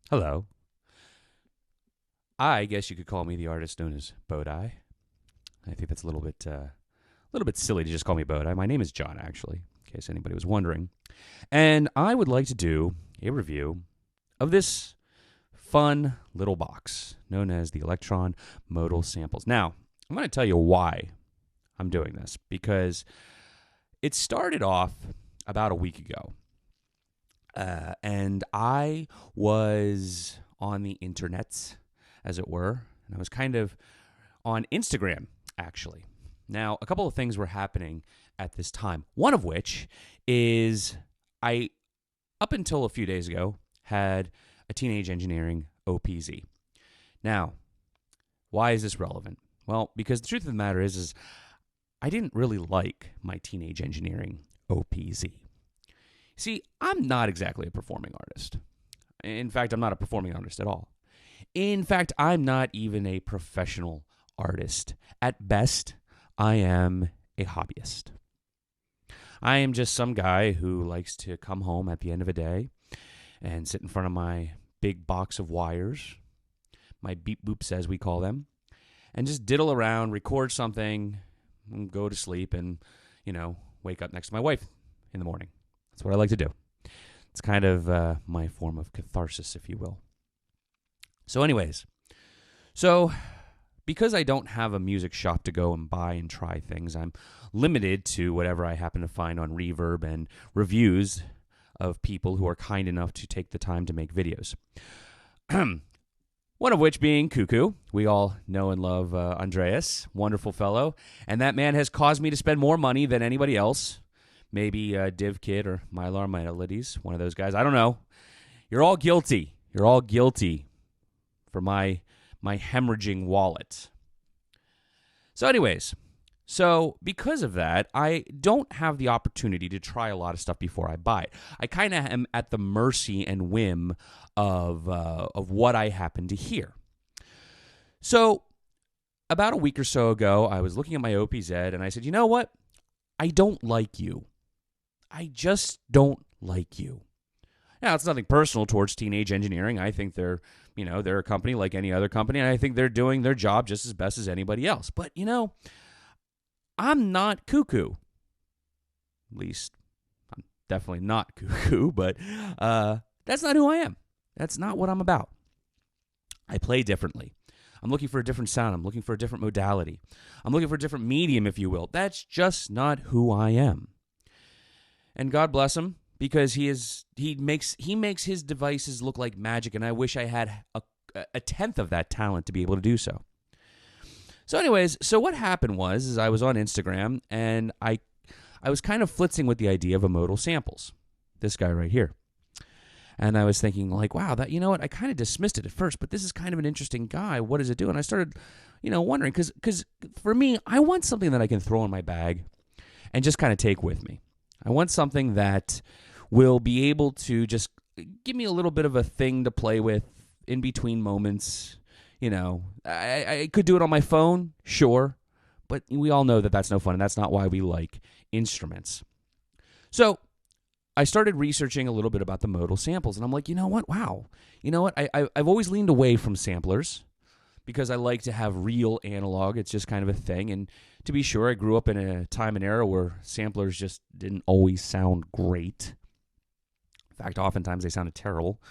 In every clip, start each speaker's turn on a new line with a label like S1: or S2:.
S1: Hello. I guess you could call me the artist known as Bodai. I think that's a little bit silly to just call me Bodai. My name is John, actually, in case anybody was wondering. And I would like to do a review of this fun little box known as the Electron modal samples. Now, I'm going to tell you why I'm doing this, because it started off about a week ago. And I was on the internets, as it were, and I was kind of on Instagram, actually. Now, a couple of things were happening at this time, one of which is I, up until a few days ago, had a teenage engineering OPZ. Now, why is this relevant? Well, because the truth of the matter is I didn't really like my teenage engineering OPZ. See, I'm not exactly a performing artist. In fact, I'm not a performing artist at all. In fact, I'm not even a professional artist. At best, I am a hobbyist. I am just some guy who likes to come home at the end of a day and sit in front of my big box of wires, my beep boops as we call them, and just diddle around, record something, and go to sleep, and, wake up next to my wife in the morning. That's what I like to do. It's kind of my form of catharsis, if you will. So because I don't have a music shop to go and buy and try things, I'm limited to whatever I happen to find on Reverb and reviews of people who are kind enough to take the time to make videos. One of which being Cuckoo. We all know and love Andreas, wonderful fellow. And that man has caused me to spend more money than anybody else. Maybe Div Kid or Mylar Melodies, one of those guys. I don't know. You're all guilty. You're all guilty for my hemorrhaging wallet. So because of that, I don't have the opportunity to try a lot of stuff before I buy it. I kind of am at the mercy and whim of what I happen to hear. So about a week or so ago, I was looking at my OPZ and I said, you know what? I don't like you. I just don't like you. Now, it's nothing personal towards teenage engineering. I think they're a company like any other company, and I think they're doing their job just as best as anybody else. But, I'm not Cuckoo. At least, I'm definitely not Cuckoo, but that's not who I am. That's not what I'm about. I play differently. I'm looking for a different sound. I'm looking for a different modality. I'm looking for a different medium, if you will. That's just not who I am. And God bless him, because he makes his devices look like magic, and I wish I had a tenth of that talent to be able to do so. So what happened was I was on Instagram, and I was kind of flitzing with the idea of a modal samples. This guy right here. And I was thinking, like, wow, that, I kind of dismissed it at first, but this is kind of an interesting guy. What does it do? And I started, wondering, because for me, I want something that I can throw in my bag and just kind of take with me. I want something that will be able to just give me a little bit of a thing to play with in between moments. I could do it on my phone, sure, but we all know that that's no fun, and that's not why we like instruments. So I started researching a little bit about the modal samples, and I'm like, you know what? Wow. You know what? I've always leaned away from samplers because I like to have real analog. It's just kind of a thing. And to be sure, I grew up in a time and era where samplers just didn't always sound great. In fact, oftentimes they sounded terrible.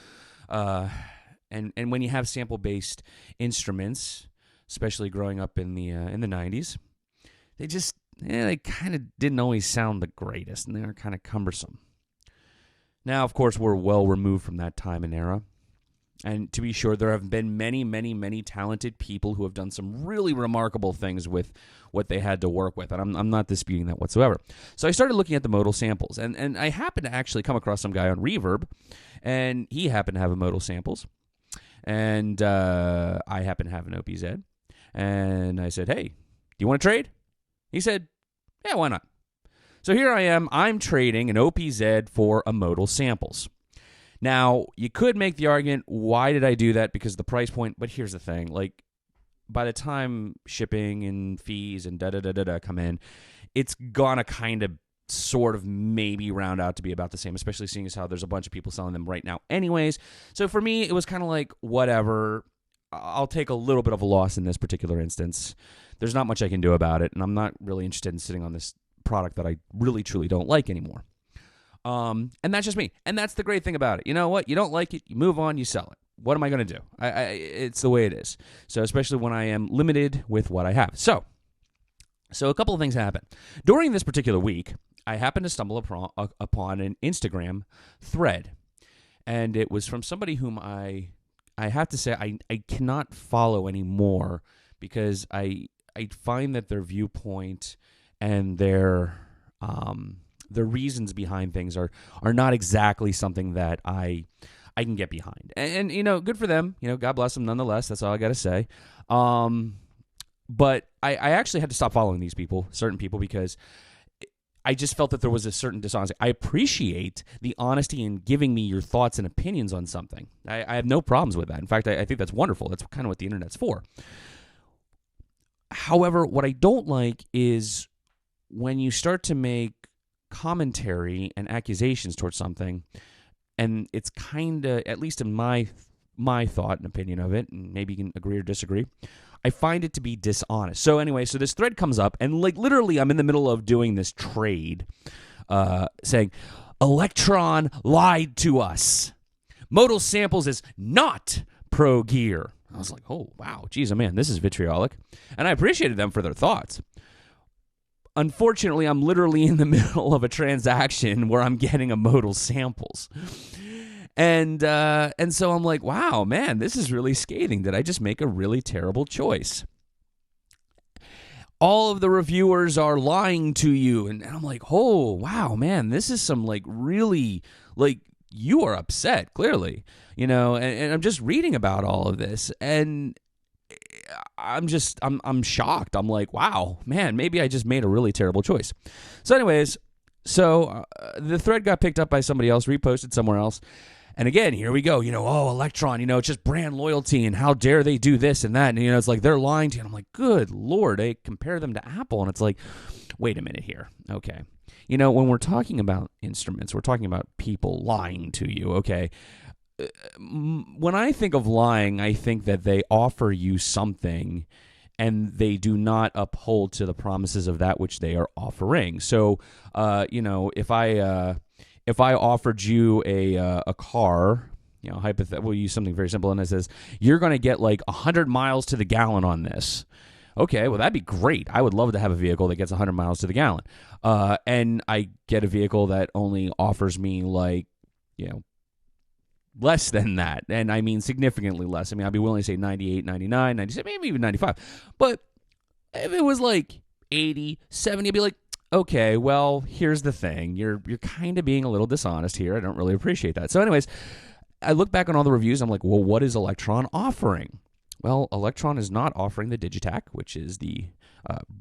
S1: And when you have sample-based instruments, especially growing up in the 90s, they kind of didn't always sound the greatest, and they were kind of cumbersome. Now, of course, we're well removed from that time and era. And to be sure, there have been many, many, many talented people who have done some really remarkable things with what they had to work with. And I'm not disputing that whatsoever. So I started looking at the modal samples. And I happened to actually come across some guy on Reverb. And he happened to have a modal samples. And I happen to have an OPZ. And I said, hey, do you want to trade? He said, yeah, why not? So here I am. I'm trading an OPZ for a modal samples. Now, you could make the argument, why did I do that? Because of the price point. But here's the thing. Like, by the time shipping and fees and da-da-da-da-da come in, it's gonna kind of sort of maybe round out to be about the same, especially seeing as how there's a bunch of people selling them right now anyways. So for me, it was kind of like, whatever. I'll take a little bit of a loss in this particular instance. There's not much I can do about it, and I'm not really interested in sitting on this product that I really, truly don't like anymore. And that's just me. And that's the great thing about it. You know what? You don't like it, you move on, you sell it. What am I going to do? It's the way it is. So especially when I am limited with what I have. So a couple of things happen. During this particular week, I happened to stumble upon an Instagram thread. And it was from somebody whom I have to say I cannot follow anymore because I find that their viewpoint and their reasons behind things are not exactly something that I can get behind. And good for them. God bless them nonetheless. That's all I got to say. But I actually had to stop following these people, certain people, because I just felt that there was a certain dishonesty. I appreciate the honesty in giving me your thoughts and opinions on something. I have no problems with that. In fact, I think that's wonderful. That's kind of what the internet's for. However, what I don't like is when you start to make commentary and accusations towards something, and it's kind of, at least in my thought and opinion of it, and maybe you can agree or disagree, I find it to be dishonest. So anyway, so this thread comes up, and like literally I'm in the middle of doing this trade, saying, Electron lied to us. Modal samples is not pro gear. I was like, oh, wow, geez, oh man, this is vitriolic. And I appreciated them for their thoughts. Unfortunately, I'm literally in the middle of a transaction where I'm getting a modal samples. And so I'm like, wow, man, this is really scathing. Did I just make a really terrible choice? All of the reviewers are lying to you. And I'm like, oh, wow, man, this is some really, you are upset, clearly. And I'm just reading about all of this. And I'm shocked. I'm like, wow, man, maybe I just made a really terrible choice. So anyways, the thread got picked up by somebody else, reposted somewhere else. And again, here we go, Electron, it's just brand loyalty and how dare they do this and that. And, it's like they're lying to you. And I'm like, good Lord, they compare them to Apple. And it's like, wait a minute here. Okay. When we're talking about instruments, we're talking about people lying to you. Okay. When I think of lying, I think that they offer you something and they do not uphold to the promises of that which they are offering. So, if I offered you a car, we'll use something very simple, and it says, you're going to get 100 miles to the gallon on this. Okay, well, that'd be great. I would love to have a vehicle that gets 100 miles to the gallon. And I get a vehicle that only offers me less than that. And I mean significantly less. I mean, I'd be willing to say 98, 99, 97, maybe even 95. But if it was 80, 70, I'd be like, okay, well, here's the thing. You're kind of being a little dishonest here. I don't really appreciate that. So anyways, I look back on all the reviews. I'm like, well, what is Electron offering? Well, Electron is not offering the Digitac, which is the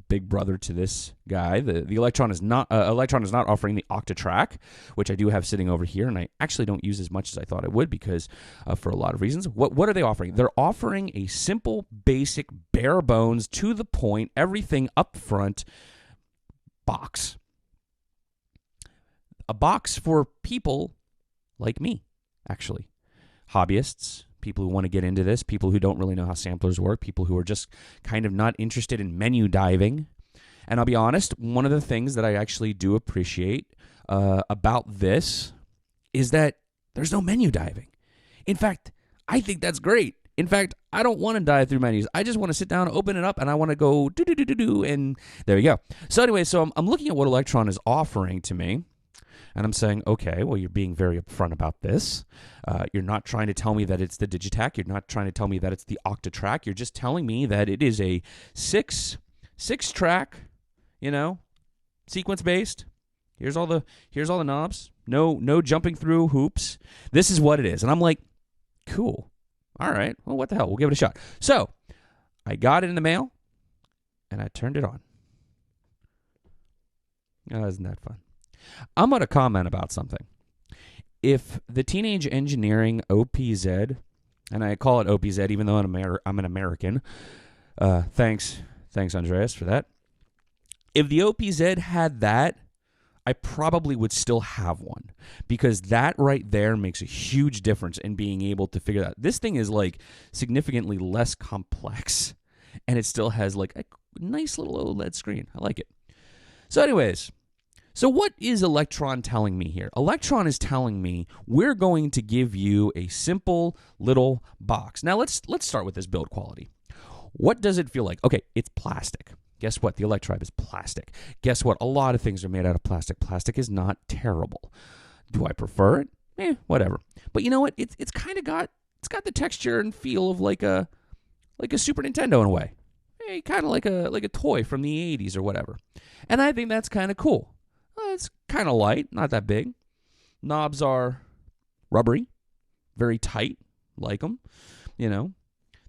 S1: big brother to this guy. The Electron is not offering the Octatrack, which I do have sitting over here, and I actually don't use as much as I thought I would because for a lot of reasons. What are they offering? They're offering a simple, basic, bare bones, to the point, everything up front box. A box for people like me, actually. Hobbyists, people who want to get into this, people who don't really know how samplers work, people who are just kind of not interested in menu diving. And I'll be honest, one of the things that I actually do appreciate about this is that there's no menu diving. In fact, I think that's great. In fact, I don't want to dive through menus. I just want to sit down, open it up, and I want to go do, and there you go. So anyway, I'm looking at what Electron is offering to me, and I'm saying, okay, well, you're being very upfront about this. You're not trying to tell me that it's the Digitac. You're not trying to tell me that it's the Octatrack. You're just telling me that it is a six-track, sequence-based. Here's all the knobs. No jumping through hoops. This is what it is, and I'm like, cool. All right, well, what the hell? We'll give it a shot. So I got it in the mail, and I turned it on. Oh, isn't that fun? I'm going to comment about something. If the Teenage Engineering OPZ, and I call it OPZ even though I'm an American, thanks Andreas for that. If the OPZ had that, I probably would still have one, because that right there makes a huge difference in being able to figure that. This thing is like significantly less complex, and it still has like a nice little OLED screen. I like it. So anyways, so what is Electron telling me here? Electron is telling me we're going to give you a simple little box. Now let's start with this build quality. What does it feel like? Okay, it's plastic. Guess what? The Electribe is plastic. Guess what? A lot of things are made out of plastic. Plastic is not terrible. Do I prefer it? Whatever. But you know what? It's kind of got the texture and feel of like a Super Nintendo in a way. Kind of like a toy from the 80s or whatever. And I think that's kind of cool. It's kind of light, not that big. Knobs are rubbery, very tight, like them, you know.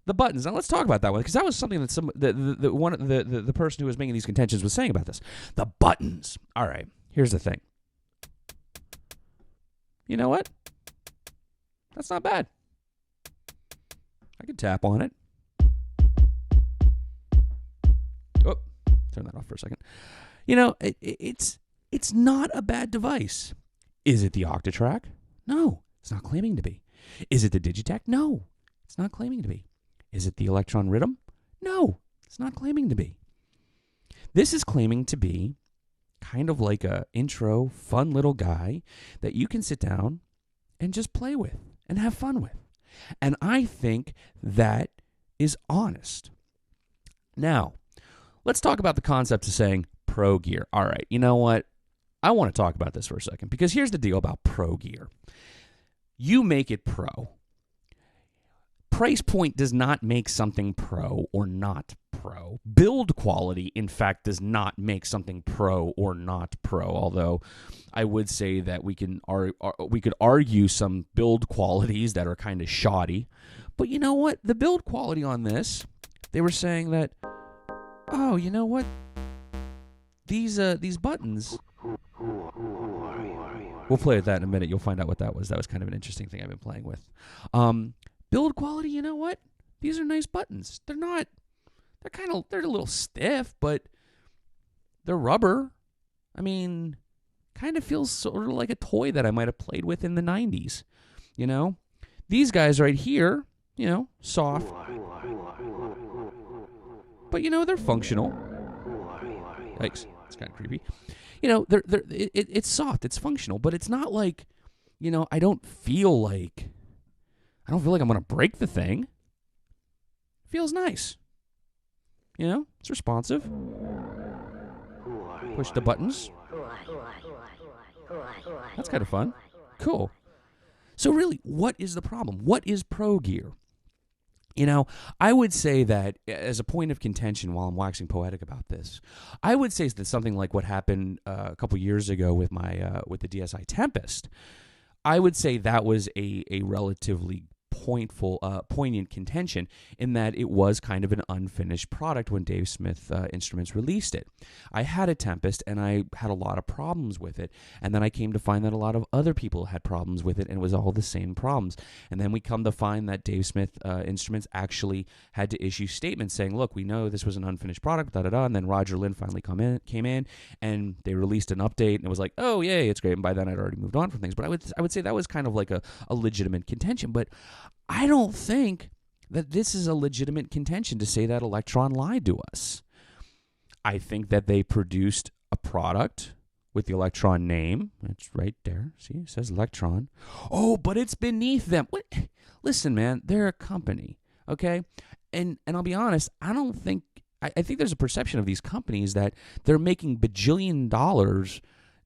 S1: The buttons. Now let's talk about that one, because that was something that the person who was making these contentions was saying about this. The buttons. All right, here's the thing. You know what? That's not bad. I could tap on it. Oh, turn that off for a second. You know, it's not a bad device. Is it the Octatrack? No, it's not claiming to be. Is it the Digitech? No, it's not claiming to be. Is it the Electron Rhythm? No, it's not claiming to be. This is claiming to be kind of like a intro, fun little guy that you can sit down and just play with and have fun with. And I think that is honest. Now, let's talk about the concept of saying pro gear. All right, you know what? I want to talk about this for a second, because here's the deal about pro gear. You make it pro. Price point does not make something pro or not pro. Build quality, in fact, does not make something pro or not pro, although I would say that we could argue some build qualities that are kind of shoddy. But you know what? The build quality on this, they were saying that, oh, you know what? These buttons, we'll play with that in a minute. You'll find out what that was. That was kind of an interesting thing I've been playing with. Build quality, you know what? These are nice buttons. They're a little stiff, but they're rubber. I mean, kind of feels sort of like a toy that I might have played with in the 90s. You know? These guys right here, you know, soft. But, you know, they're functional. Yikes, it's kind of creepy. You know, it's soft, it's functional, but it's not like, you know, I don't feel like I'm going to break the thing. It feels nice. You know, it's responsive. Push the buttons. That's kind of fun. Cool. So really, what is the problem? What is pro gear? You know, I would say that as a point of contention, while I'm waxing poetic about this, I would say that something like what happened a couple years ago with the DSi Tempest, I would say that was a relatively poignant contention, in that it was kind of an unfinished product when Dave Smith Instruments released it. I had a Tempest, and I had a lot of problems with it, and then I came to find that a lot of other people had problems with it, and it was all the same problems. And then we come to find that Dave Smith Instruments actually had to issue statements saying, look, we know this was an unfinished product, da-da-da, and then Roger Lynn finally came in, and they released an update, and it was like, oh, yay, it's great, and by then I'd already moved on from things. But I would say that was kind of like a legitimate contention, but I don't think that this is a legitimate contention to say that Electron lied to us. I think that they produced a product with the Electron name. It's right there. See, it says Electron. Oh, but it's beneath them. What? Listen, man, they're a company, okay? And I'll be honest, I think there's a perception of these companies that they're making bajillion dollars,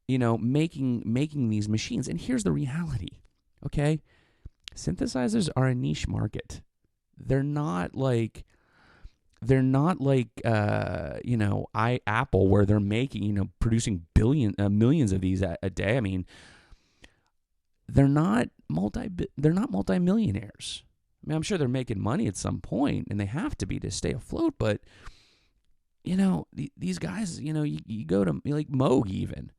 S1: you know, making these machines. And here's the reality, okay? Synthesizers are a niche market. They're not like you know, Apple, where they're making, you know, producing millions of these a day. I mean, they're not multimillionaires. I mean, I'm sure they're making money at some point, and they have to be to stay afloat. But you know, these guys, you know, you go to like Moog even.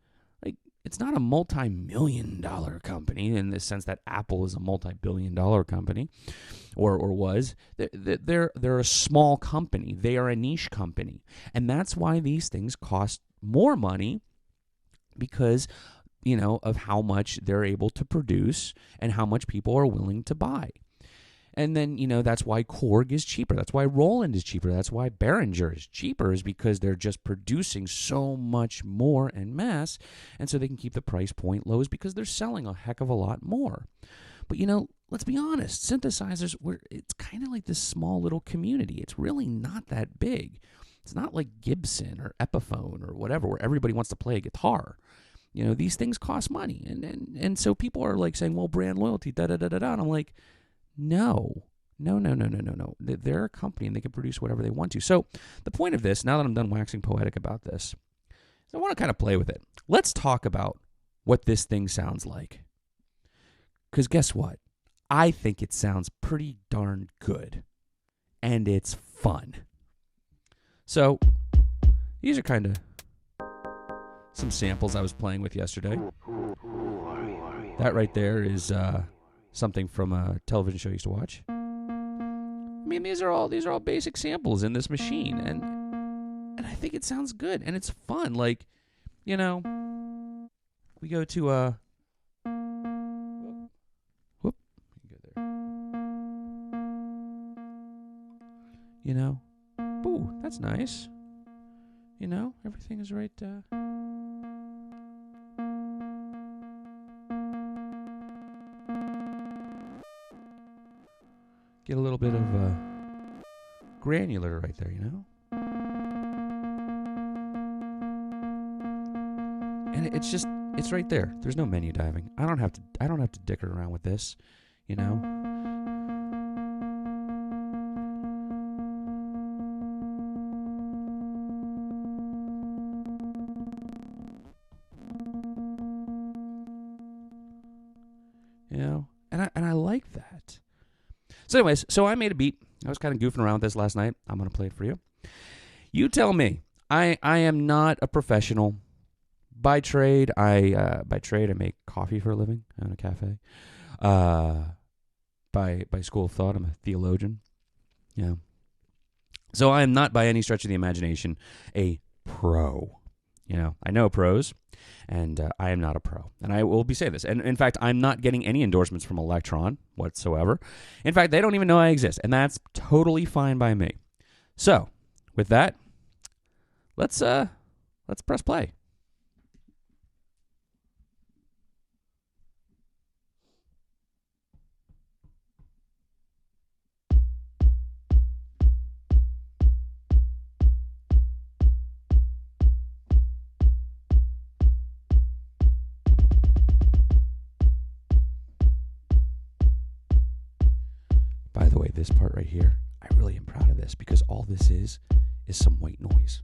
S1: It's not a multi-million-dollar company in the sense that Apple is a multi-billion-dollar company, or was. They're a small company. They are a niche company, and that's why these things cost more money because, of how much they're able to produce and how much people are willing to buy. And then, that's why Korg is cheaper. That's why Roland is cheaper. That's why Behringer is cheaper, is because they're just producing so much more en masse. And so they can keep the price point low, is because they're selling a heck of a lot more. But, let's be honest. Synthesizers, it's kind of like this small little community. It's really not that big. It's not like Gibson or Epiphone or whatever, where everybody wants to play a guitar. These things cost money. And so people are like saying, well, brand loyalty, da-da-da-da-da. And I'm like, No. They're a company and they can produce whatever they want to. So the point of this, now that I'm done waxing poetic about this, is I want to kind of play with it. Let's talk about what this thing sounds like. Because guess what? I think it sounds pretty darn good. And it's fun. So these are kind of some samples I was playing with yesterday. That right there is something from a television show I used to watch. I mean, these are all basic samples in this machine, and I think it sounds good and it's fun. Like, we go to whoop, go there. Ooh, that's nice. Everything is right. Get a little bit of granular right there, And it's right there. There's no menu diving. I don't have to dicker around with this, And I like that. So anyways, I made a beat. I was kind of goofing around with this last night. I'm going to play it for you. You tell me. I am not a professional. By trade, I make coffee for a living. I own a cafe. By school of thought, I'm a theologian. Yeah. So I am not by any stretch of the imagination a pro. I know pros, and I am not a pro. And I will say this. And in fact, I'm not getting any endorsements from Electron whatsoever. In fact, they don't even know I exist, and that's totally fine by me. So, with that, let's press play. By the way, this part right here, I really am proud of this because all this is some white noise.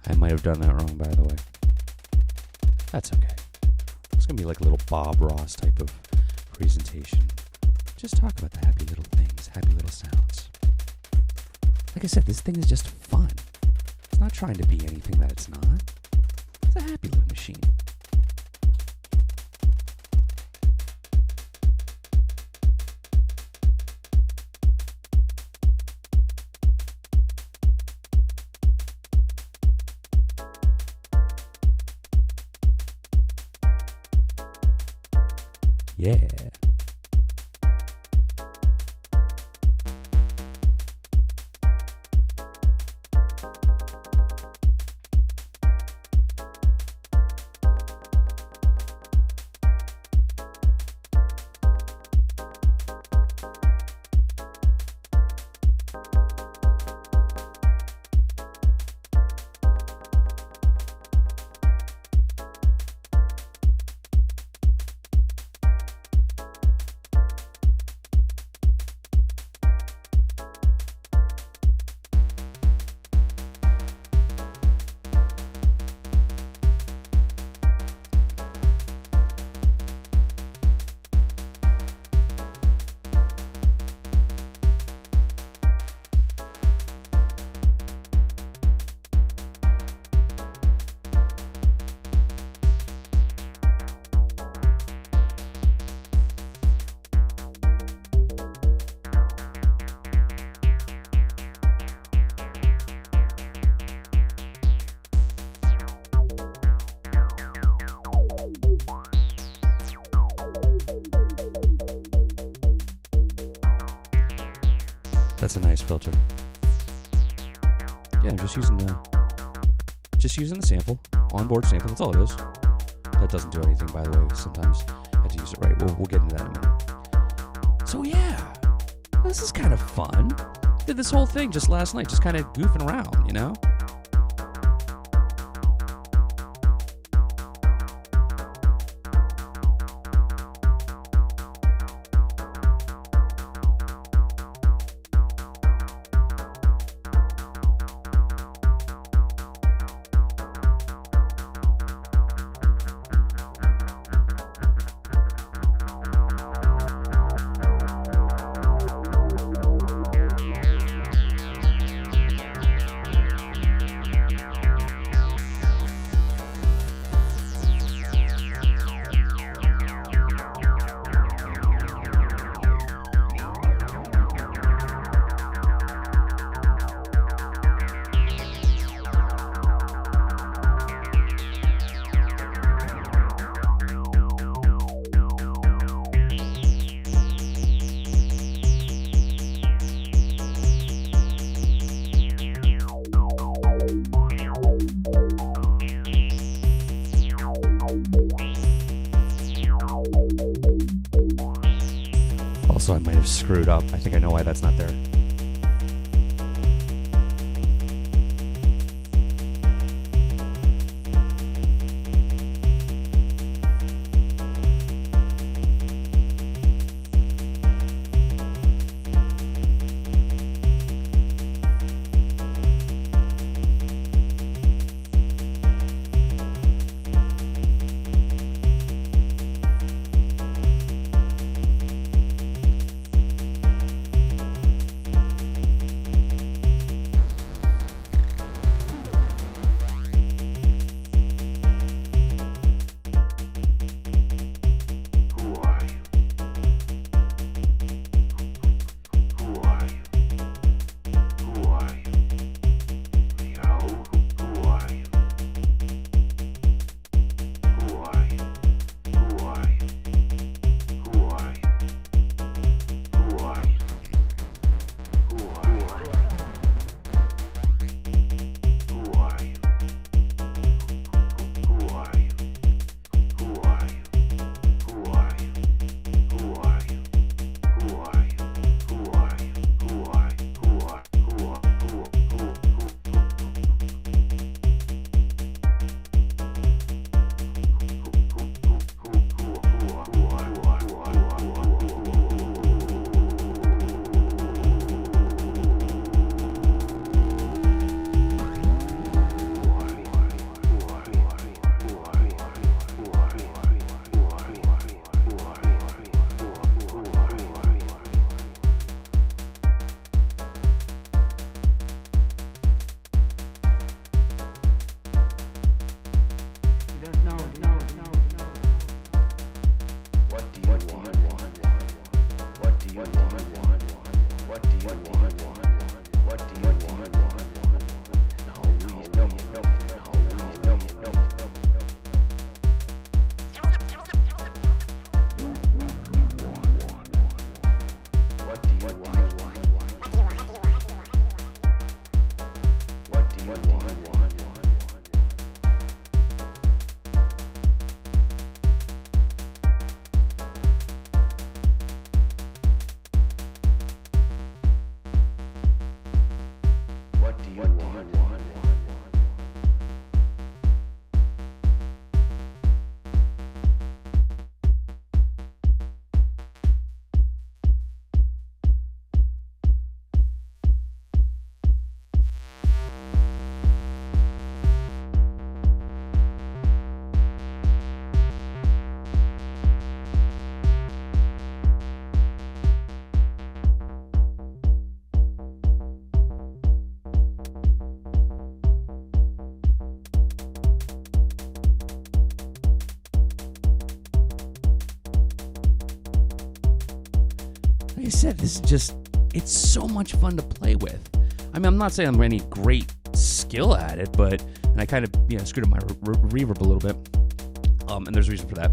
S1: I might have done that wrong, by the way. That's okay. It's going to be like a little Bob Ross type of presentation. Just talk about the happy little things, happy little sounds. Like I said, this thing is just fun. It's not trying to be anything that it's not. It's a happy little machine. Yeah. That's a nice filter. Yeah, I'm just using the sample, onboard sample. That's all it is. That doesn't do anything, by the way. Sometimes I have to use it right. We'll get into that in a minute. So yeah, this is kind of fun. Did this whole thing just last night, just kind of goofing around, you know? Also, I might have screwed up. I think I know why that's not there. Like I said, this is just, it's so much fun to play with. I mean, I'm not saying I'm any great skill at it, but, and I kind of, screwed up my reverb a little bit, and there's a reason for that.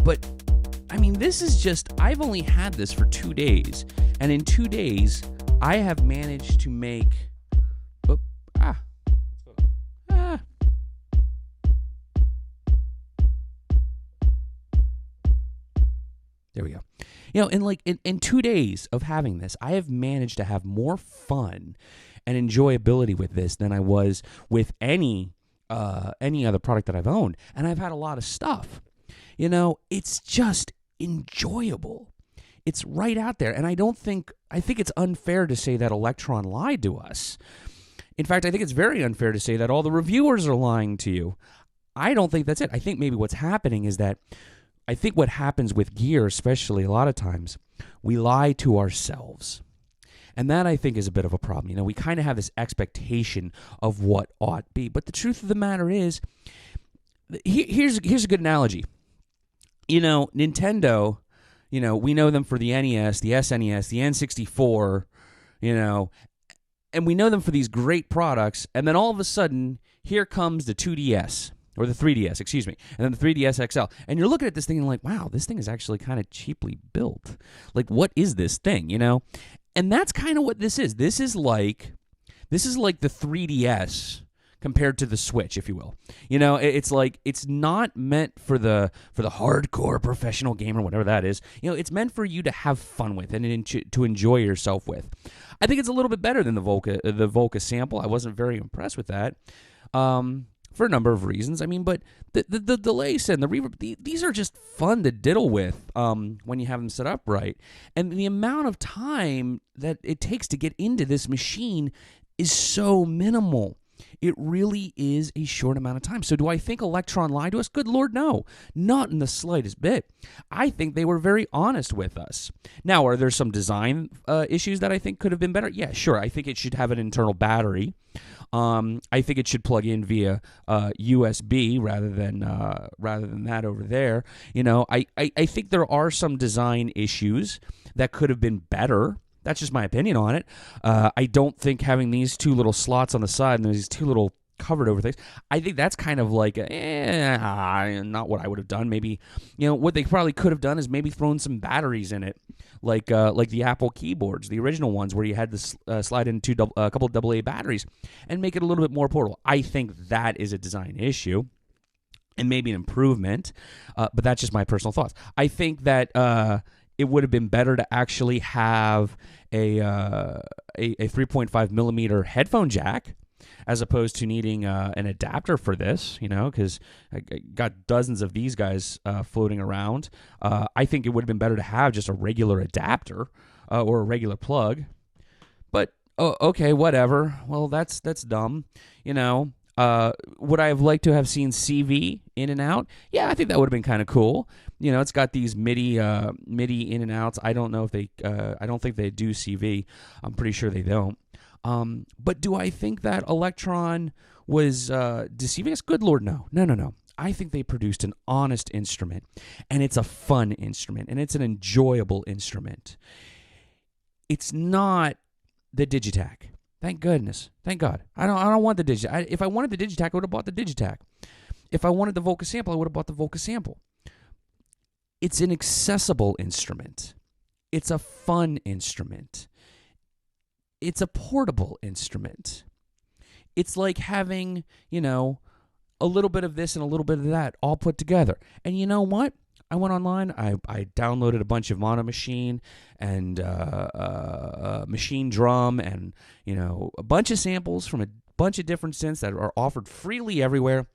S1: But, I mean, this is just, I've only had this for 2 days, and in 2 days, I have managed to make... There we go. In 2 days of having this, I have managed to have more fun and enjoyability with this than I was with any other product that I've owned. And I've had a lot of stuff. It's just enjoyable. It's right out there. And I think it's unfair to say that Electron lied to us. In fact, I think it's very unfair to say that all the reviewers are lying to you. I don't think that's it. I think maybe what's happening is that I think what happens with gear, especially a lot of times, we lie to ourselves. And that, I think, is a bit of a problem. We kind of have this expectation of what ought be. But the truth of the matter is, here's a good analogy. Nintendo, we know them for the NES, the SNES, the N64, and we know them for these great products. And then all of a sudden, here comes the 2DS. Or the 3DS, excuse me, and then the 3DS XL. And you're looking at this thing and like, wow, this thing is actually kind of cheaply built. Like, what is this thing, And that's kind of what this is. This is like the 3DS compared to the Switch, if you will. It's like it's not meant for the hardcore professional gamer, whatever that is. It's meant for you to have fun with and to enjoy yourself with. I think it's a little bit better than the Volca sample. I wasn't very impressed with that. For a number of reasons. But the delay and the reverb, these are just fun to diddle with when you have them set up right. And the amount of time that it takes to get into this machine is so minimal. It really is a short amount of time. So do I think Electron lied to us? Good Lord, no. Not in the slightest bit. I think they were very honest with us. Now, are there some design issues that I think could have been better? Yeah, sure. I think it should have an internal battery. I think it should plug in via USB rather than that over there. I think there are some design issues that could have been better. That's just my opinion on it. I don't think having these two little slots on the side and these two little covered over things, I think that's kind of like not what I would have done. Maybe what they probably could have done is maybe thrown some batteries in it, like the Apple keyboards, the original ones where you had to slide in a couple of AA batteries and make it a little bit more portable. I think that is a design issue and maybe an improvement, but that's just my personal thoughts. I think that it would have been better to actually have a 3.5 millimeter headphone jack, as opposed to needing an adapter for this, because I got dozens of these guys floating around. I think it would have been better to have just a regular adapter or a regular plug. But, okay, whatever. Well, that's dumb, Would I have liked to have seen CV in and out? Yeah, I think that would have been kind of cool. It's got these MIDI in and outs. I don't know if they, I don't think they do CV. I'm pretty sure they don't. But do I think that Electron was deceiving us? Good Lord, no. No. I think they produced an honest instrument, and it's a fun instrument, and it's an enjoyable instrument. It's not the Digitac. Thank goodness. Thank God. I don't want the Digitac. If I wanted the Digitac, I would have bought the Digitac. If I wanted the Volca sample, I would have bought the Volca sample. It's an accessible instrument. It's a fun instrument. It's a portable instrument. It's like having, a little bit of this and a little bit of that all put together. And you know what? I went online. I downloaded a bunch of Mono Machine and Machine Drum and, a bunch of samples from a bunch of different synths that are offered freely everywhere.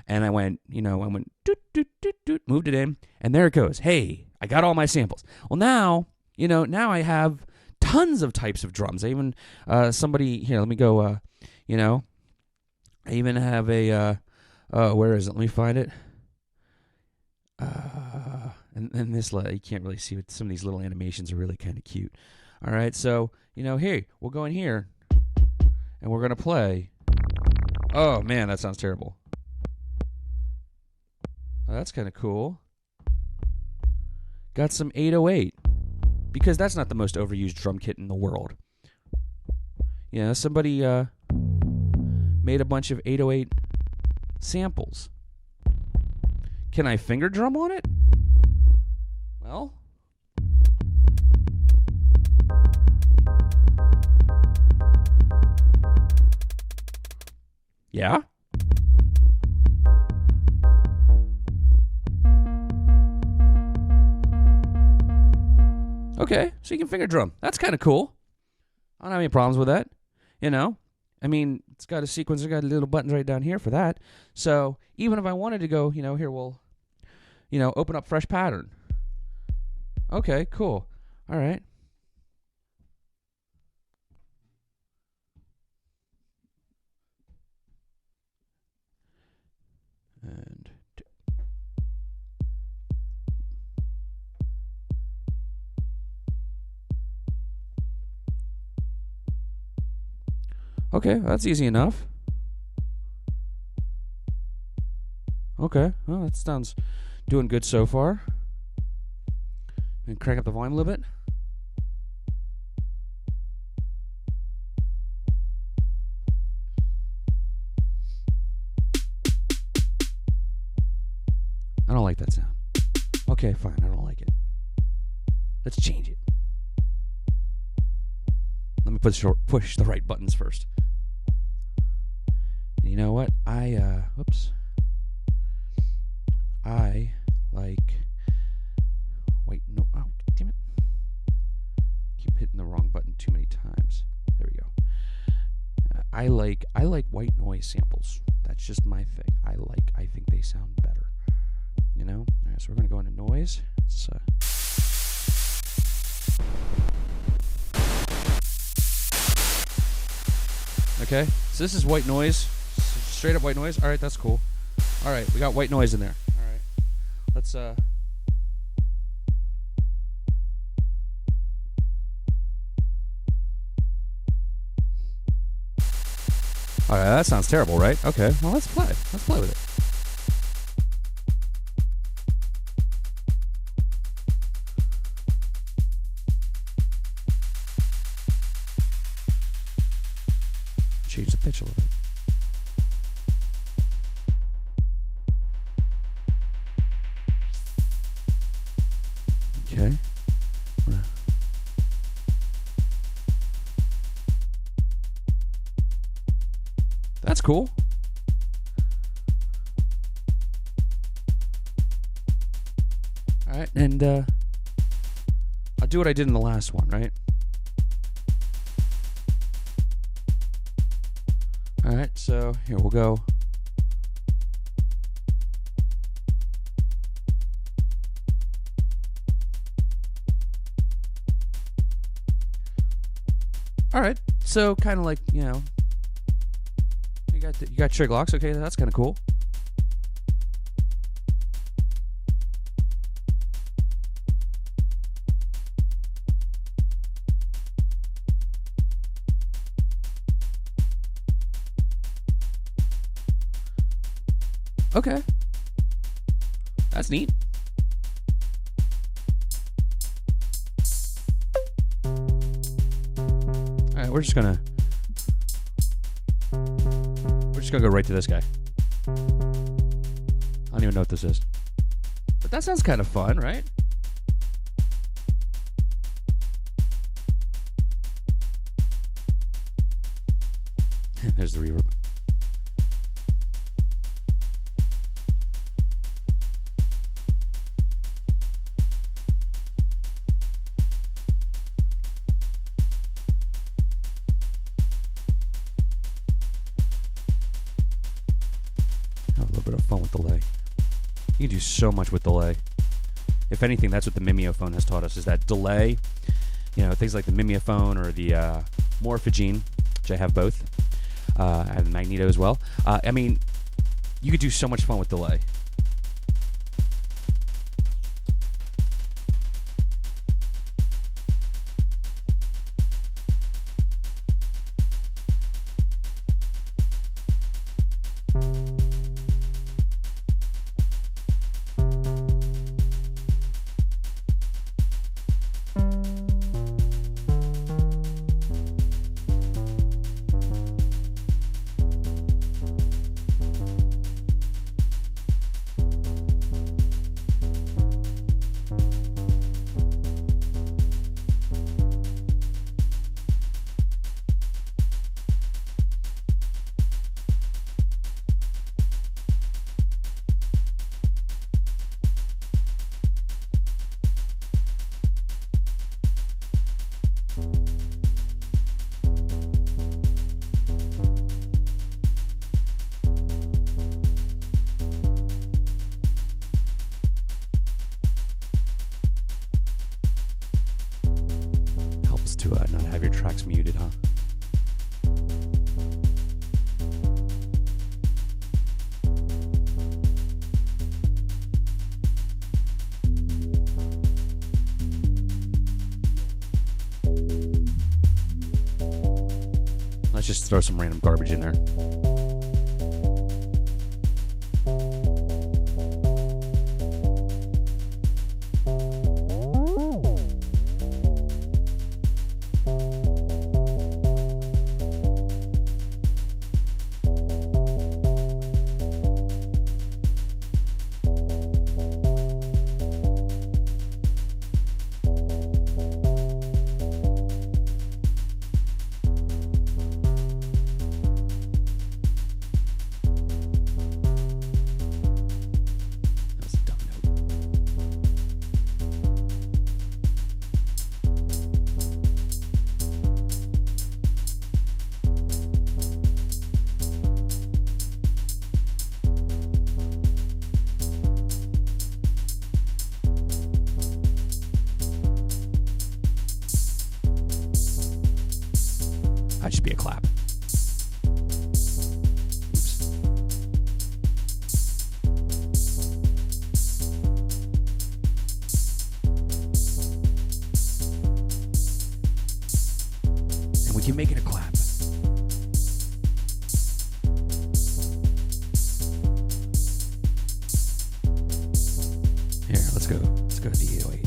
S1: And I went, doot, doot, doot, doot, moved it in, and there it goes. Hey, I got all my samples. Well, now I have tons of types of drums. I even, somebody, here, let me go, I even have a, where is it? Let me find it. And this, you can't really see, but some of these little animations are really kind of cute. All right, so, here, we'll go in here, and we're going to play. Oh, man, that sounds terrible. Oh, that's kind of cool. Got some 808. Because that's not the most overused drum kit in the world. Somebody made a bunch of 808 samples. Can I finger drum on it? Well, Yeah? Okay, so you can finger drum. That's kind of cool. I don't have any problems with that. You know? I mean, it's got a sequencer, got little buttons right down here for that. So even if I wanted to go, here we'll, open up fresh pattern. Okay, cool. All right. And okay, that's easy enough. Okay, well, that sounds doing good so far. And crank up the volume a little bit. I don't like that sound. Okay, fine, I don't like it. Let's change it. Let me push the right buttons first. And you know what? I like... Wait, no. Oh, damn it. Keep hitting the wrong button too many times. There we go. I like white noise samples. That's just my thing. I think they sound better. All right, so we're going to go into noise. Okay, so this is white noise. Straight up white noise. All right, that's cool. All right, we got white noise in there. All right, let's all right, that sounds terrible, right? Okay, well, let's play. Let's play with it. Change the pitch a little bit. Okay. That's cool. All right, and I'll do what I did in the last one, right? All right, so here we'll go. All right, so kind of like, you got trig locks. Okay, that's kind of cool. Okay. That's neat. Alright, we're just gonna go right to this guy. I don't even know what this is. But that sounds kind of fun, right? There's the reverb. Delay. You can do so much with delay. If anything, that's what the Mimeophone has taught us, is that delay, things like the Mimeophone or the Morphogene, which I have both. I have the Magneto as well. I mean, you could do so much fun with delay. Let's just throw some random garbage in there. That should be a clap. Oops. And we can make it a clap. Here, let's go. Let's go to the 808.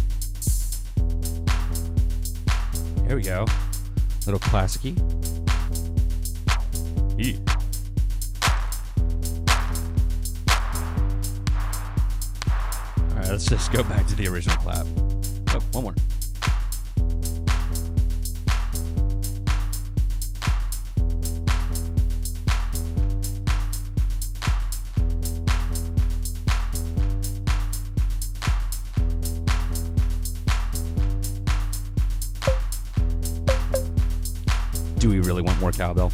S1: There we go. Little classic-y. Yeah. All right, let's just go back to the original clap. Oh, one more. Do we really want more cowbell?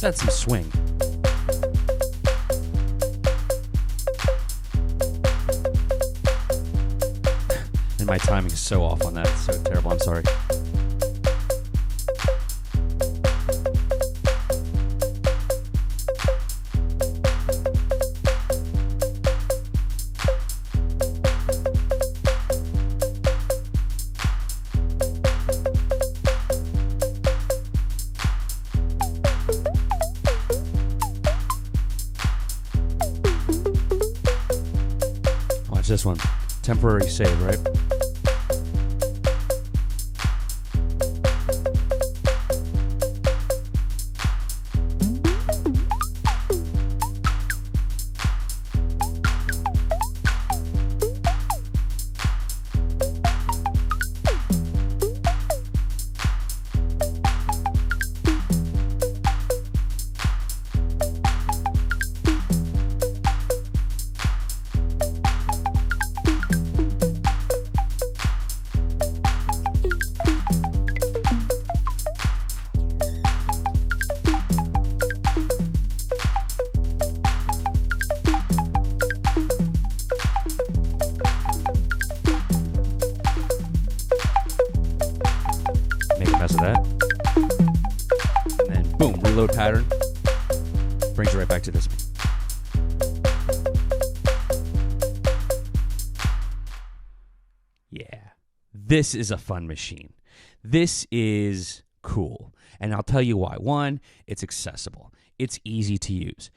S1: That's some swing. And my timing is so off on that. It's so terrible. I'm sorry. This one, temporary save, right? Of that, and then boom, reload pattern brings you right back to this one. Yeah, this is a fun machine. This is cool, and I'll tell you why. One, it's accessible. It's easy to use.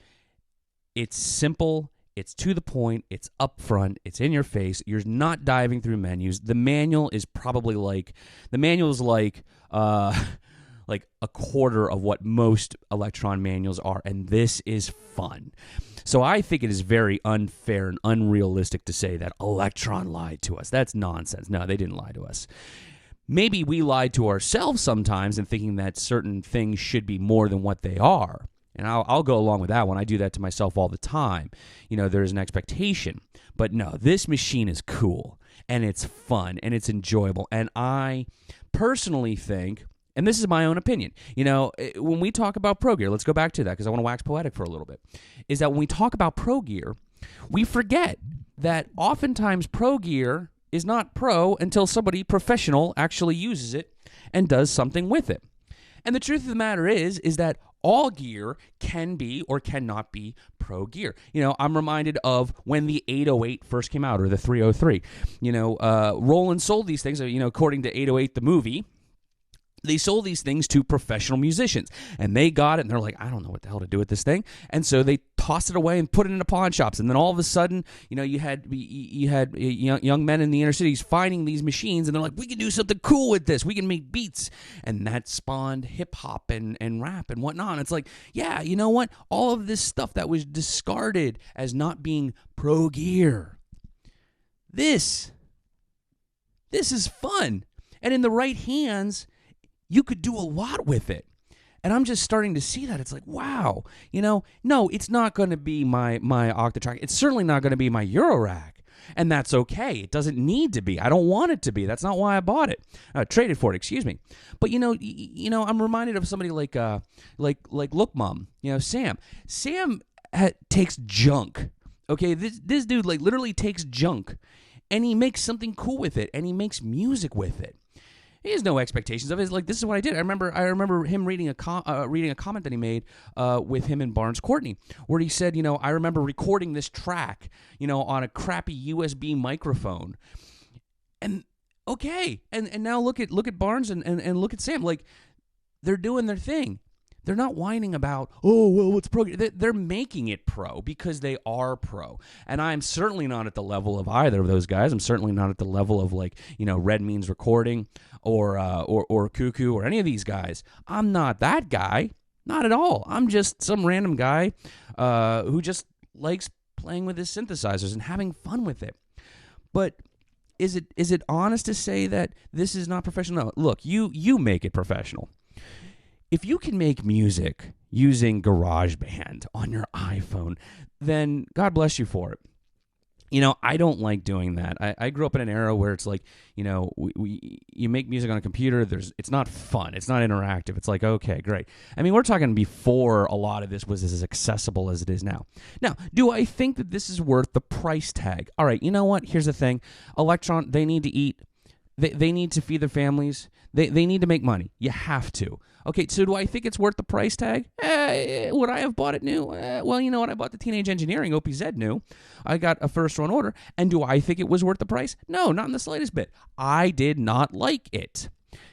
S1: It's simple. It's to the point. It's upfront. It's in your face. You're not diving through menus. The manual is probably like a quarter of what most Electron manuals are, and this is fun. So I think it is very unfair and unrealistic to say that Electron lied to us. That's nonsense. No, they didn't lie to us. Maybe we lied to ourselves sometimes in thinking that certain things should be more than what they are. And I'll go along with that one. I do that to myself all the time. You know, there's an expectation. But no, this machine is cool, and it's fun, and it's enjoyable. And I personally think, and this is my own opinion, when we talk about pro gear, let's go back to that because I want to wax poetic for a little bit, is that when we talk about pro gear, we forget that oftentimes pro gear is not pro until somebody professional actually uses it and does something with it. And the truth of the matter is that all gear can be or cannot be pro gear. I'm reminded of when the 808 first came out, or the 303. Roland sold these things, according to 808 the movie. They sold these things to professional musicians, and they got it, and they're like, I don't know what the hell to do with this thing, and so they tossed it away and put it into pawn shops, and then all of a sudden, you had young men in the inner cities finding these machines, and they're like, we can do something cool with this, we can make beats, and that spawned hip-hop and rap and whatnot, and it's like, yeah, you know what, all of this stuff that was discarded as not being pro gear, this is fun, and in the right hands, you could do a lot with it. And I'm just starting to see that. It's like, wow, no, it's not going to be my Octatrack. It's certainly not going to be my Eurorack. And that's okay. It doesn't need to be. I don't want it to be. That's not why I bought it. Traded for it, excuse me. But, I'm reminded of somebody like Look Mom, Sam. Sam takes junk. Okay, this dude literally takes junk. And he makes something cool with it. And he makes music with it. He has no expectations of it. It's like, this is what I did. I remember him reading a comment that he made with him and Barnes Courtney, where he said, I remember recording this track, on a crappy USB microphone, and okay, and now look at Barnes and look at Sam, like they're doing their thing. They're not whining about, oh, well, what's pro? They're making it pro because they are pro. And I'm certainly not at the level of either of those guys. I'm certainly not at the level of Red Means Recording or Cuckoo or any of these guys. I'm not that guy. Not at all. I'm just some random guy who just likes playing with his synthesizers and having fun with it. But is it honest to say that this is not professional? No. Look, you make it professional. If you can make music using GarageBand on your iPhone, then God bless you for it. I don't like doing that. I grew up in an era where it's like, you make music on a computer. It's not fun. It's not interactive. It's like, okay, great. I mean, we're talking before a lot of this was as accessible as it is now. Now, do I think that this is worth the price tag? All right, you know what? Here's the thing. Electron, they need to eat. They need to feed their families. They need to make money. You have to. Okay, so do I think it's worth the price tag? Would I have bought it new? Well, you know what? I bought the Teenage Engineering OPZ new. I got a first run order. And do I think it was worth the price? No, not in the slightest bit. I did not like it.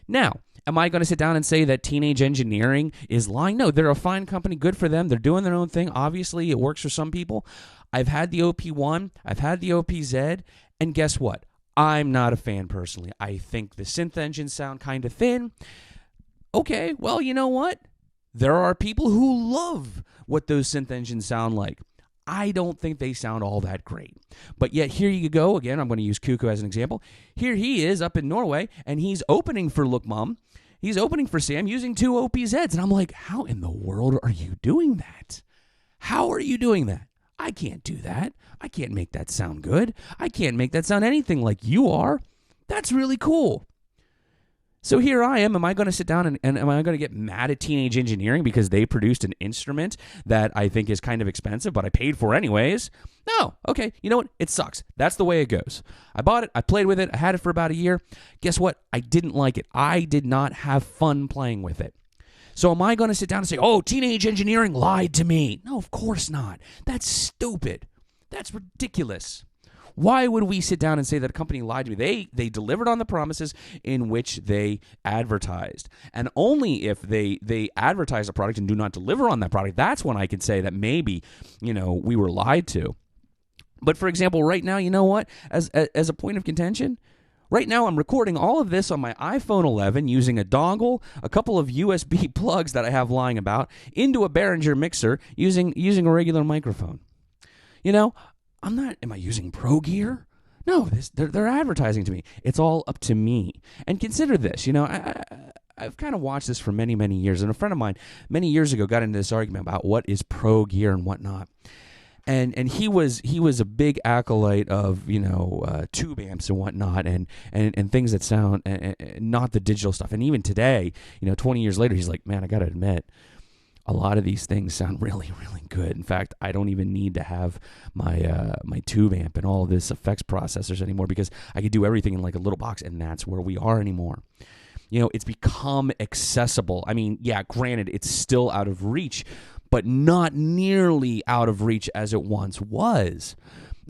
S1: Now, am I going to sit down and say that Teenage Engineering is lying? No, they're a fine company. Good for them. They're doing their own thing. Obviously, it works for some people. I've had the OP1. I've had the OPZ. And guess what? I'm not a fan personally. I think the synth engines sound kind of thin. Okay, well, you know what? There are people who love what those synth engines sound like. I don't think they sound all that great. But yet, here you go. Again, I'm going to use Cuckoo as an example. Here he is up in Norway, and he's opening for Look Mom. He's opening for Sam using two OPZs. And I'm like, how in the world are you doing that? How are you doing that? I can't do that. I can't make that sound good. I can't make that sound anything like you are. That's really cool. So here I am. Am I going to sit down and am I going to get mad at Teenage Engineering because they produced an instrument that I think is kind of expensive, but I paid for anyways? No. Okay. You know what? It sucks. That's the way it goes. I bought it. I played with it. I had it for about a year. Guess what? I didn't like it. I did not have fun playing with it. So am I going to sit down and say, oh, Teenage Engineering lied to me? No, of course not. That's stupid. That's ridiculous. Why would we sit down and say that a company lied to me? They delivered on the promises in which they advertised. And only if they advertise a product and do not deliver on that product, that's when I can say that maybe, we were lied to. But for example, right now, you know what? As a point of contention, right now I'm recording all of this on my iPhone 11 using a dongle, a couple of USB plugs that I have lying about, into a Behringer mixer using a regular microphone. Am I using pro gear? No, they're advertising to me. It's all up to me. And consider this, I've kind of watched this for many, many years. And a friend of mine many years ago got into this argument about what is pro gear and whatnot. and he was a big acolyte of tube amps and whatnot, and things that sound and not the digital stuff. And even today, 20 years later, he's like, man, I gotta admit, a lot of these things sound really, really good. In fact, I don't even need to have my tube amp and all of this effects processors anymore, because I could do everything in like a little box, and that's where we are anymore. It's become accessible. I mean, yeah, granted, it's still out of reach, but not nearly out of reach as it once was.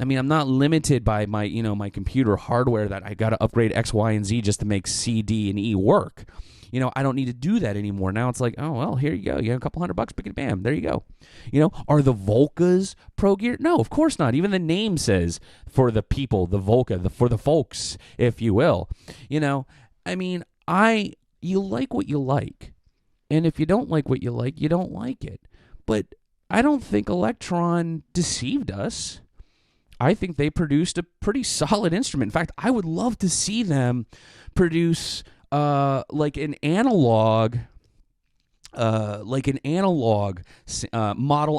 S1: I mean, I'm not limited by my, my computer hardware that I got to upgrade X, Y, and Z just to make C, D, and E work. I don't need to do that anymore. Now it's like, oh, well, here you go. You have a couple $100, pick it, bam, there you go. Are the Volcas Pro Gear? No, of course not. Even the name says for the people, the Volca, for the folks, if you will. I mean, you like what you like. And if you don't like what you like, you don't like it. But I don't think Electron deceived us. I think they produced a pretty solid instrument. In fact, I would love to see them produce like an analog model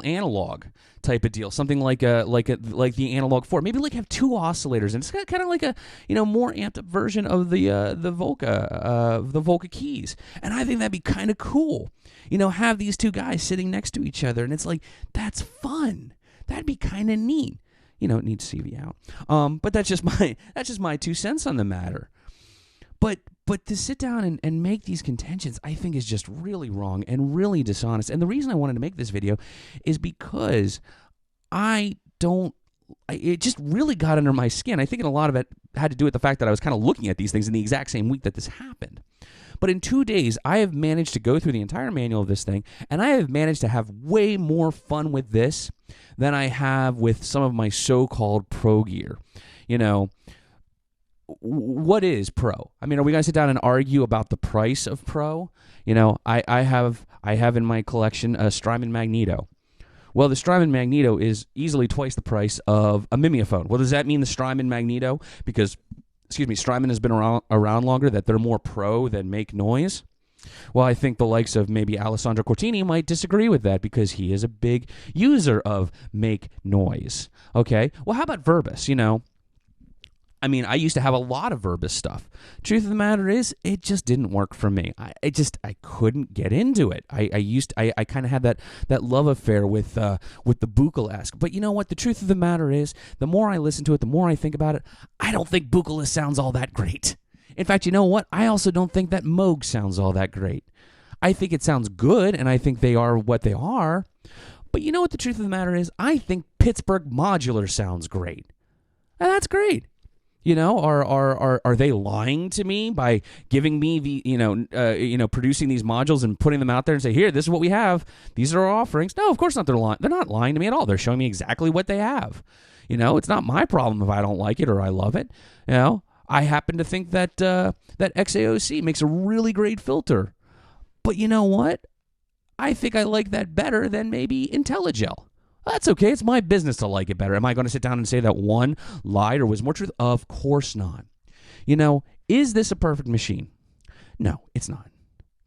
S1: analog type of deal, something like the analog 4. Maybe like have two oscillators, and it's kind of like a more amped up version of the Volca keys. And I think that'd be kind of cool. Have these two guys sitting next to each other, and it's like, that's fun. That'd be kind of neat. It needs CV out. But that's just my 2 cents on the matter. But to sit down and make these contentions, I think, is just really wrong and really dishonest. And the reason I wanted to make this video is because it just really got under my skin. I think a lot of it had to do with the fact that I was kind of looking at these things in the exact same week that this happened. But in 2 days, I have managed to go through the entire manual of this thing, and I have managed to have way more fun with this than I have with some of my so-called pro gear. What is pro? I mean, are we going to sit down and argue about the price of pro? I have in my collection a Strymon Magneto. Well, the Strymon Magneto is easily twice the price of a Mimeophone. Well, does that mean the Strymon Magneto, because, Strymon has been around longer, that they're more pro than make noise? Well, I think the likes of maybe Alessandro Cortini might disagree with that, because he is a big user of make noise. Okay? Well, how about Verbis, I mean, I used to have a lot of Verbis stuff. Truth of the matter is, it just didn't work for me. I couldn't get into it. I kind of had that love affair with the Buchalesque. But you know what? The truth of the matter is, the more I listen to it, the more I think about it, I don't think Buchalesque sounds all that great. In fact, you know what? I also don't think that Moog sounds all that great. I think it sounds good, and I think they are what they are. But you know what the truth of the matter is? I think Pittsburgh Modular sounds great. And that's great. Are they lying to me by giving me the producing these modules and putting them out there and say, here, this is what we have. These are our offerings. No, of course not. They're lying. They're not lying to me at all. They're showing me exactly what they have. It's not my problem if I don't like it or I love it. I happen to think that that XAOC makes a really great filter. But you know what? I think I like that better than maybe IntelliGel. That's okay. It's my business to like it better. Am I going to sit down and say that one lied or was more truth? Of course not. Is this a perfect machine? No, it's not.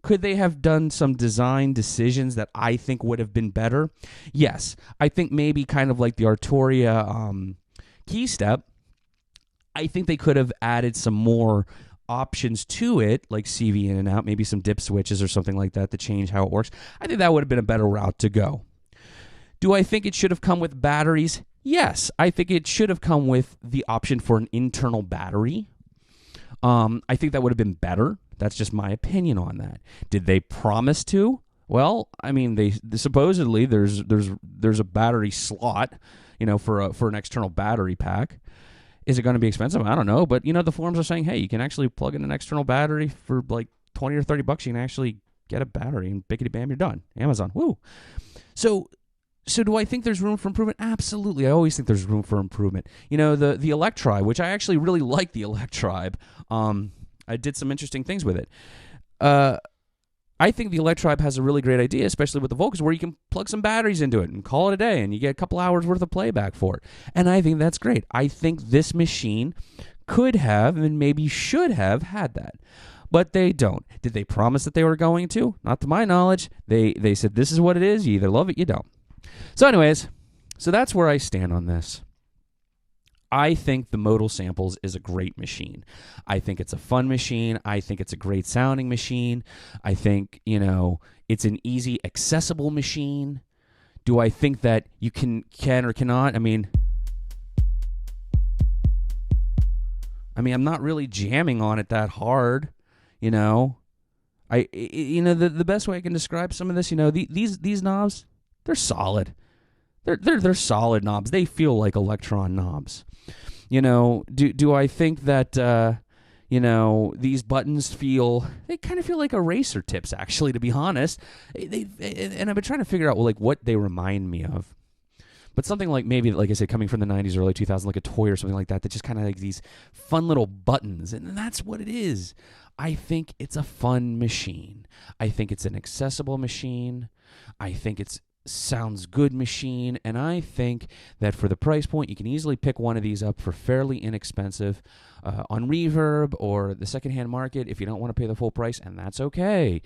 S1: Could they have done some design decisions that I think would have been better? Yes. I think maybe kind of like the Arturia key step, I think they could have added some more options to it, like CV in and out, maybe some dip switches or something like that to change how it works. I think that would have been a better route to go. Do I think it should have come with batteries? Yes, I think it should have come with the option for an internal battery. I think that would have been better. That's just my opinion on that. Did they promise to? Well, I mean, they supposedly there's a battery slot, for an external battery pack. Is it going to be expensive? I don't know, but the forums are saying, hey, you can actually plug in an external battery for like $20 or $30. You can actually get a battery and bickety bam, you're done. Amazon, woo. So do I think there's room for improvement? Absolutely. I always think there's room for improvement. The Electribe, which I actually really like the Electribe. I did some interesting things with it. I think the Electribe has a really great idea, especially with the Volcas, where you can plug some batteries into it and call it a day, and you get a couple hours worth of playback for it. And I think that's great. I think this machine could have and maybe should have had that. But they don't. Did they promise that they were going to? Not to my knowledge. They said, this is what it is. You either love it, you don't. So anyways, So that's where I stand on this. I think the Modal Samples is a great machine. I think it's a fun machine. I think it's a great sounding machine. I think, it's an easy, accessible machine. Do I think that you can or cannot? I mean, I'm not really jamming on it that hard, The best way I can describe some of this, these knobs, they're solid. They're solid knobs. They feel like Electron knobs. Do I think that these buttons they kind of feel like eraser tips, actually, to be honest. And I've been trying to figure out what they remind me of. But something like, maybe, like I said, coming from the 90s, early 2000s, like a toy or something like that just kind of like these fun little buttons. And that's what it is. I think it's a fun machine. I think it's an accessible machine. I think it's sounds good machine, and I think that for the price point, you can easily pick one of these up for fairly inexpensive on Reverb or the secondhand market if you don't want to pay the full price, and that's okay.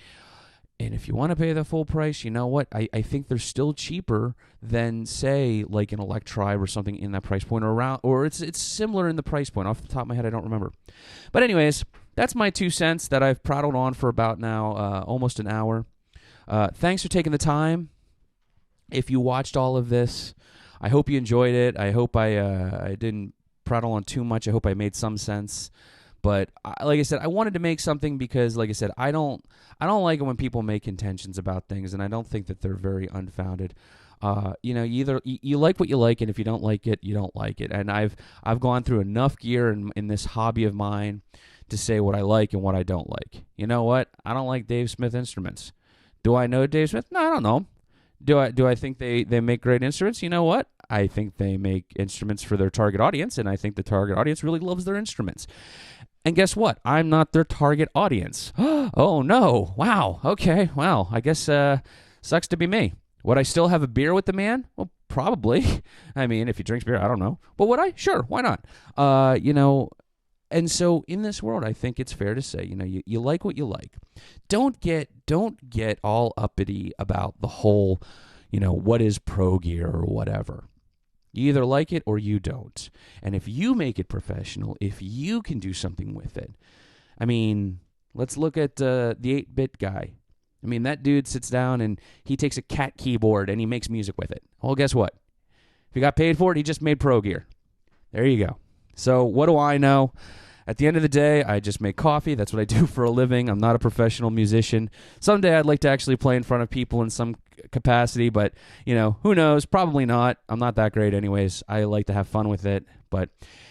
S1: And if you want to pay the full price, you know what? I think they're still cheaper than, say, like an Electribe or something in that price point, or it's similar in the price point. Off the top of my head, I don't remember. But anyways, that's my 2 cents that I've prattled on for about now almost an hour. Thanks for taking the time. If you watched all of this, I hope you enjoyed it. I hope I didn't prattle on too much. I hope I made some sense. But like I said, I wanted to make something because, like I said, I don't like it when people make contentions about things, and I don't think that they're very unfounded. You like what you like, and if you don't like it, you don't like it. And I've gone through enough gear in this hobby of mine to say what I like and what I don't like. You know what? I don't like Dave Smith instruments. Do I know Dave Smith? No, I don't know him. Do I think they make great instruments? You know what? I think they make instruments for their target audience, and I think the target audience really loves their instruments. And guess what? I'm not their target audience. Oh, no. Wow. Okay. Well, I guess sucks to be me. Would I still have a beer with the man? Well, probably. I mean, if he drinks beer, I don't know. But would I? Sure. Why not? And so in this world, I think it's fair to say, you like what you like. Don't get all uppity about the whole, what is pro gear or whatever. You either like it or you don't. And if you make it professional, if you can do something with it, let's look at the 8-bit guy. That dude sits down and he takes a cat keyboard and he makes music with it. Well, guess what? If he got paid for it, he just made pro gear. There you go. So what do I know? At the end of the day, I just make coffee. That's what I do for a living. I'm not a professional musician. Someday I'd like to actually play in front of people in some capacity, but, who knows? Probably not. I'm not that great anyways. I like to have fun with it. But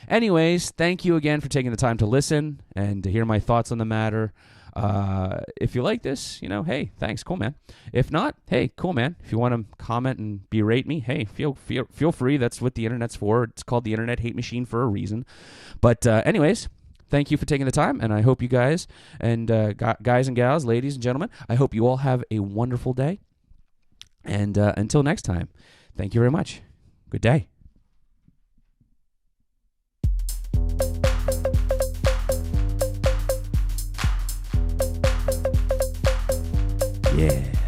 S1: anyways, thank you again for taking the time to listen and to hear my thoughts on the matter. If you like this, hey, thanks, cool, man. If not, hey, cool, man. If you want to comment and berate me, hey, feel free. That's what the internet's for. It's called the Internet Hate Machine for a reason. But anyways, thank you for taking the time, and I hope you guys and guys and gals, ladies and gentlemen, I hope you all have a wonderful day. And until next time, thank you very much. Good day. Yeah.